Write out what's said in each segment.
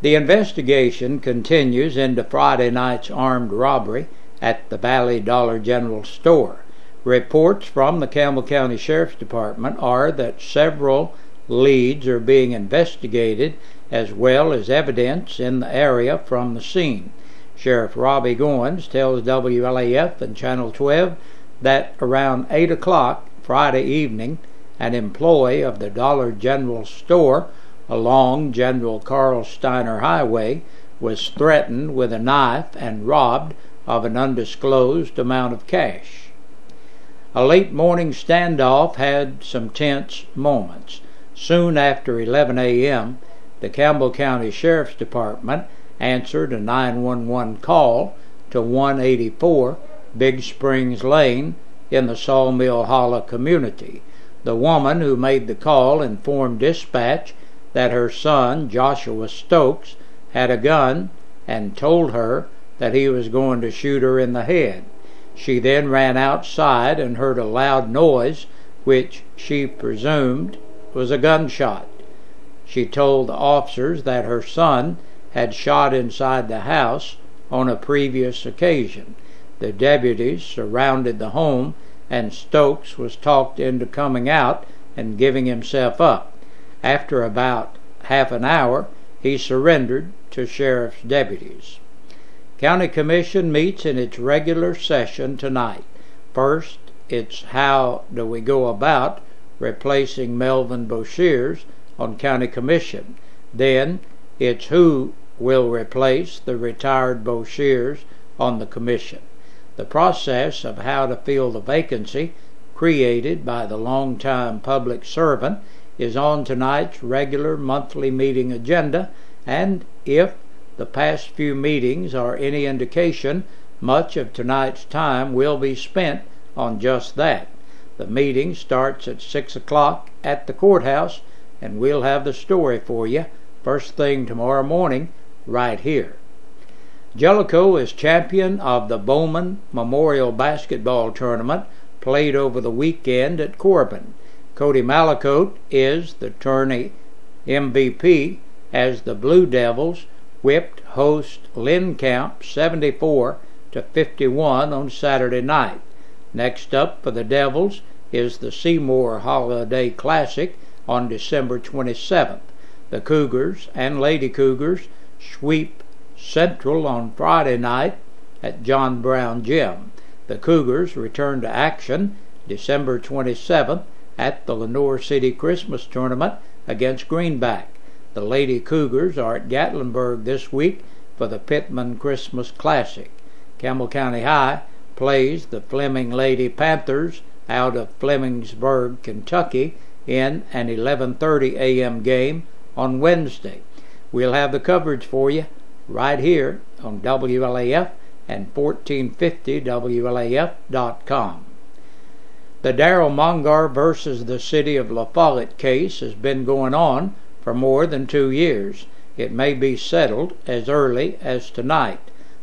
The investigation continues into Friday night's armed robbery at the Valley Dollar General store. Reports from the Campbell County Sheriff's Department are that several leads are being investigated, as well as evidence in the area from the scene. Sheriff Robbie Goins tells WLAF and Channel 12 that around 8 o'clock Friday evening, an employee of the Dollar General store along General Carl Steiner Highway was threatened with a knife and robbed of an undisclosed amount of cash. A late morning standoff had some tense moments. Soon after 11 a.m., the Campbell County Sheriff's Department answered a 911 call to 184 Big Springs Lane in the Sawmill Hollow community. The woman who made the call informed dispatch that her son, Joshua Stokes, had a gun and told her that he was going to shoot her in the head. She then ran outside and heard a loud noise, which she presumed was a gunshot. She told the officers that her son had shot inside the house on a previous occasion. The deputies surrounded the home, and Stokes was talked into coming out and giving himself up. After about half an hour, he surrendered to sheriff's deputies. County Commission meets in its regular session tonight. First, it's how do we go about replacing Melvin Boshears on County Commission. Then, it's who will replace the retired Boshears on the Commission. The process of how to fill the vacancy created by the longtime public servant is on tonight's regular monthly meeting agenda, and if the past few meetings are any indication, much of tonight's time will be spent on just that. The meeting starts at 6 o'clock at the courthouse, and we'll have the story for you first thing tomorrow morning right here. Jellicoe is champion of the Bowman Memorial Basketball Tournament played over the weekend at Corbin. Cody Malacote is the tourney MVP as the Blue Devils whipped host Lynn Camp 74-51 on Saturday night. Next up for the Devils is the Seymour Holiday Classic on December 27th. The Cougars and Lady Cougars sweep Central on Friday night at John Brown Gym. The Cougars return to action December 27th at the Lenoir City Christmas Tournament against Greenback. The Lady Cougars are at Gatlinburg this week for the Pittman Christmas Classic. Campbell County High plays the Fleming Lady Panthers out of Flemingsburg, Kentucky in an 11:30 a.m. game on Wednesday. We'll have the coverage for you right here on WLAF and 1450WLAF.com. The Darrell Mongar versus the City of La Follette case has been going on for more than 2 years. It may be settled as early as tonight.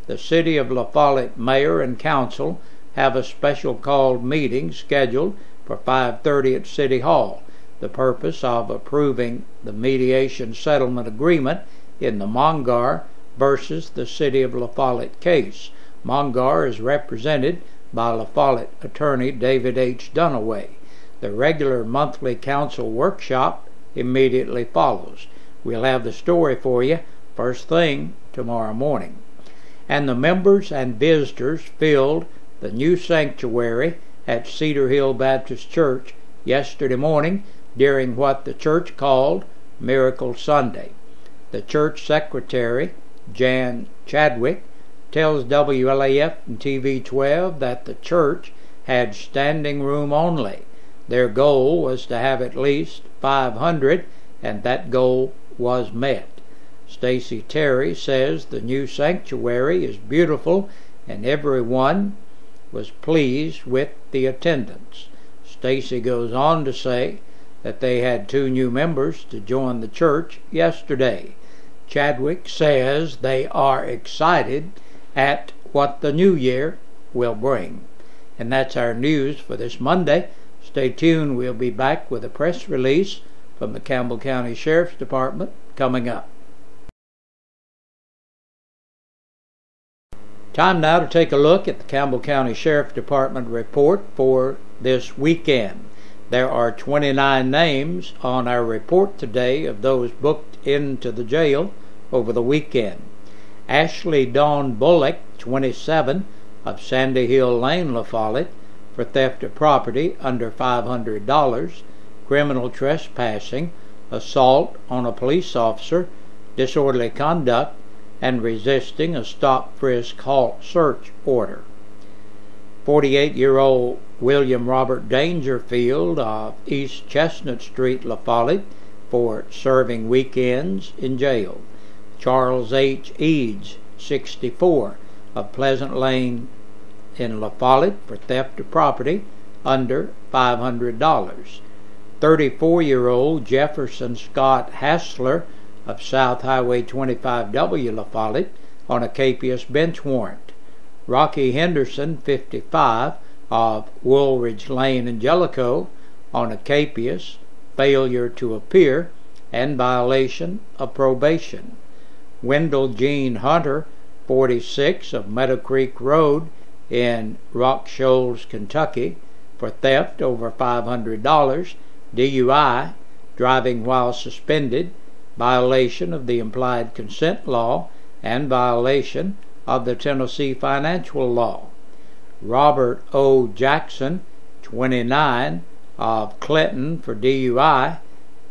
The City of La Follette Mayor and Council have a special called meeting scheduled for 5:30 at City Hall. The purpose of approving the mediation settlement agreement in the Mongar versus the City of La Follette case. Mongar is represented by La Follette attorney David H. Dunaway. The regular monthly council workshop immediately follows. We'll have the story for you first thing tomorrow morning. And the members and visitors filled the new sanctuary at Cedar Hill Baptist Church yesterday morning during what the church called Miracle Sunday. The church secretary, Jan Chadwick, tells WLAF and TV 12 that the church had standing room only. Their goal was to have at least 500, and that goal was met. Stacy Terry says the new sanctuary is beautiful and everyone was pleased with the attendance. Stacy goes on to say that they had 2 new members to join the church yesterday. Chadwick says they are excited at what the new year will bring. And that's our news for this Monday. Stay tuned. We'll be back with a press release from the Campbell County Sheriff's Department coming up. Time now to take a look at the Campbell County Sheriff Department report for this weekend. There are 29 names on our report today of those booked into the jail over the weekend. Ashley Dawn Bullock, 27, of Sandy Hill Lane, La Follette, for theft of property under $500, criminal trespassing, assault on a police officer, disorderly conduct, and resisting a stop, frisk, halt, search order. 48-year-old William Robert Dangerfield of East Chestnut Street, La Follette, for serving weekends in jail. Charles H. Eads, 64, of Pleasant Lane in La Follette, for theft of property under $500. 34-year-old Jefferson Scott Hassler of South Highway 25W, La Follette, on a capious bench warrant. Rocky Henderson, 55, of Woolridge Lane in Jellicoe, on a capious, failure to appear, and violation of probation. Wendell Jean Hunter, 46, of Meadow Creek Road in Rock Shoals, Kentucky, for theft over $500, DUI, driving while suspended, violation of the implied consent law, and violation of the Tennessee financial law. Robert O. Jackson, 29, of Clinton, for DUI,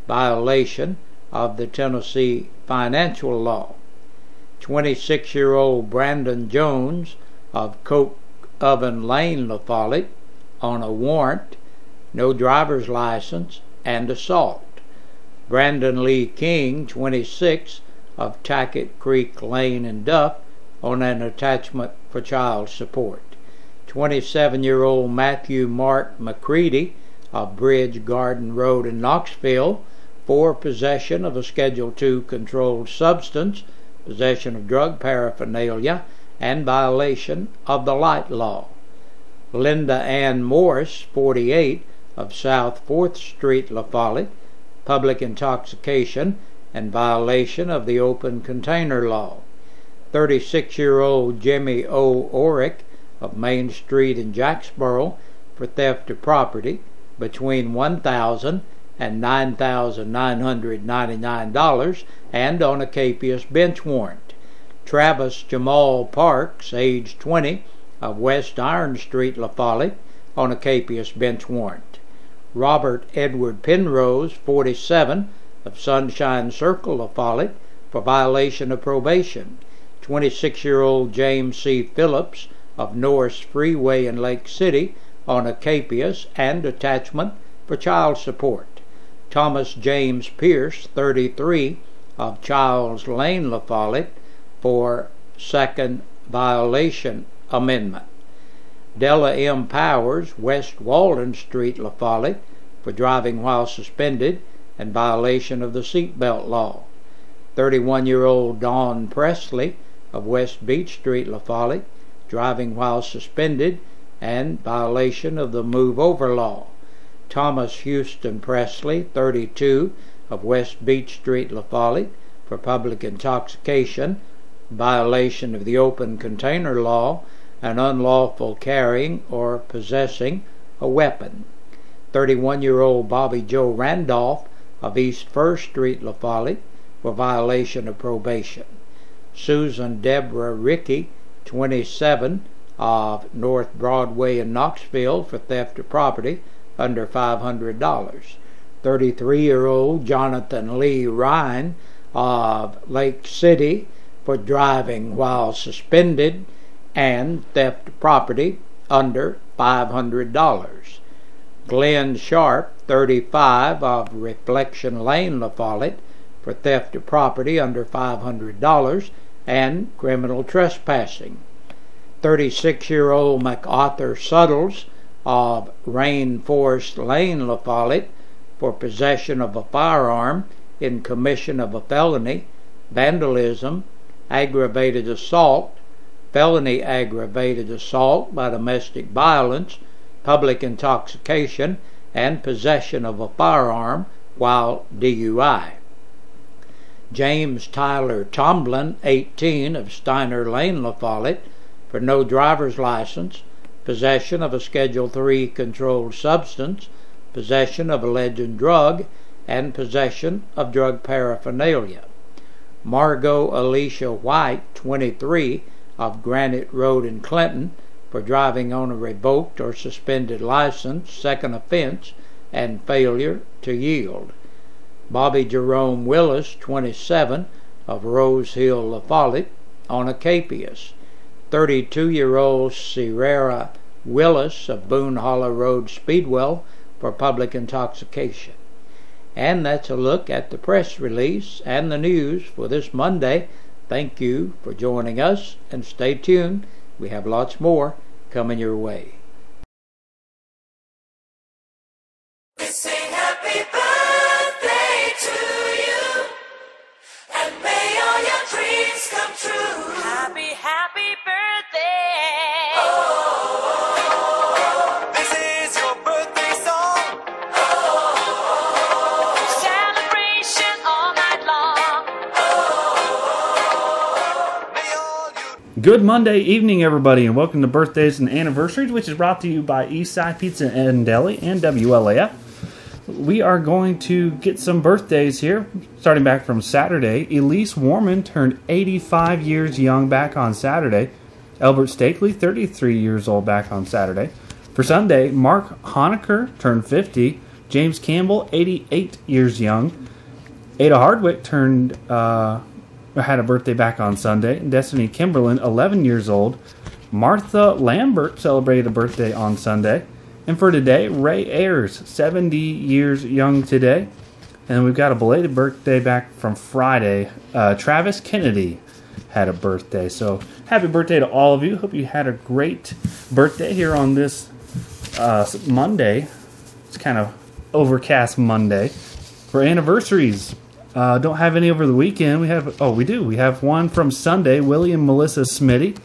violation of the Tennessee financial law. 26-year-old Brandon Jones of Coke Oven Lane, La Follette, on a warrant, no driver's license, and assault. Brandon Lee King, 26, of Tackett Creek Lane in Duff, on an attachment for child support. 27-year-old Matthew Mark McCready of Bridge Garden Road in Knoxville, for possession of a Schedule II controlled substance, possession of drug paraphernalia, and violation of the light law. Linda Ann Morris, 48, of South 4th Street, La Follette, public intoxication and violation of the open container law. 36-year-old Jimmy O. Orick of Main Street in Jacksboro, for theft of property between $1,000 and $9,999 and on a capious bench warrant. Travis Jamal Parks, age 20, of West Iron Street, La Follette, on a capious bench warrant. Robert Edward Penrose, 47, of Sunshine Circle, La Follette, for violation of probation. 26-year-old James C. Phillips of Norris Freeway in Lake City, on a capious and attachment for child support. Thomas James Pierce, 33, of Childs Lane, La Follette, for second violation amendment. Della M. Powers, West Walden Street, La Follette, for driving while suspended and violation of the seatbelt law. 31-year-old Dawn Presley of West Beach Street, La Follette, driving while suspended and violation of the move over law. Thomas Houston Presley, 32, of West Beach Street, La Follette, for public intoxication, violation of the open container law, and unlawful carrying or possessing a weapon. 31-year-old Bobby Joe Randolph of East 1st Street, La Follette, for violation of probation. Susan Deborah Rickey, 27, of North Broadway in Knoxville, for theft of property under $500. 33-year-old Jonathan Lee Ryan of Lake City, for driving while suspended and theft of property under $500. Glenn Sharp, 35, of Reflection Lane, La Follette, for theft of property under $500 and criminal trespassing. 36-year-old MacArthur Suttles of Rainforest Lane, La Follette, for possession of a firearm in commission of a felony, vandalism, aggravated assault, felony aggravated assault by domestic violence, public intoxication, and possession of a firearm while DUI. James Tyler Tomlin, 18, of Steiner Lane, La Follette, for no driver's license, possession of a Schedule III controlled substance, possession of a legend drug, and possession of drug paraphernalia. Margot Alicia White, 23, of Granite Road in Clinton, for driving on a revoked or suspended license, second offense, and failure to yield. Bobby Jerome Willis, 27, of Rose Hill, La Follette, on a capias. 32-year-old Sierra Willis of Boone Hollow Road, Speedwell, for public intoxication. And that's a look at the press release and the news for this Monday. Thank you for joining us, and stay tuned. We have lots more coming your way. We sing happy birthday to you, and may all your dreams come true. Happy, happy birthday. Oh, this is your birthday song. Oh, celebration all night long. Oh, may all you... Good Monday evening, everybody, and welcome to Birthdays and Anniversaries, which is brought to you by Eastside Pizza and Deli and WLAF. We are going to get some birthdays here, starting back from Saturday. Elise Warman turned 85 years young back on Saturday. Albert Stakely, 33 years old back on Saturday. For Sunday, Mark Honecker turned 50. James Campbell, 88 years young. Ada Hardwick had a birthday back on Sunday. Destiny Kimberlin, 11 years old. Martha Lambert celebrated a birthday on Sunday. And for today, Ray Ayers, 70 years young today. And we've got a belated birthday back from Friday. Travis Kennedy had a birthday. So happy birthday to all of you. Hope you had a great birthday here on this Monday. It's kind of overcast Monday. For anniversaries, don't have any over the weekend. We do. We have one from Sunday. Willie and Melissa Smitty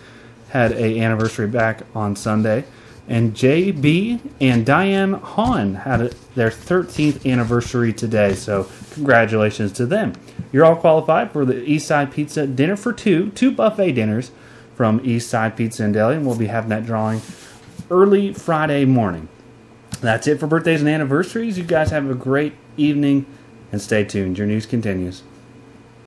had a anniversary back on Sunday. And J.B. and Diane Hahn had their 13th anniversary today, so congratulations to them. You're all qualified for the Eastside Pizza Dinner for two buffet dinners from Eastside Pizza and Deli, and we'll be having that drawing early Friday morning. That's it for birthdays and anniversaries. You guys have a great evening, and stay tuned. Your news continues.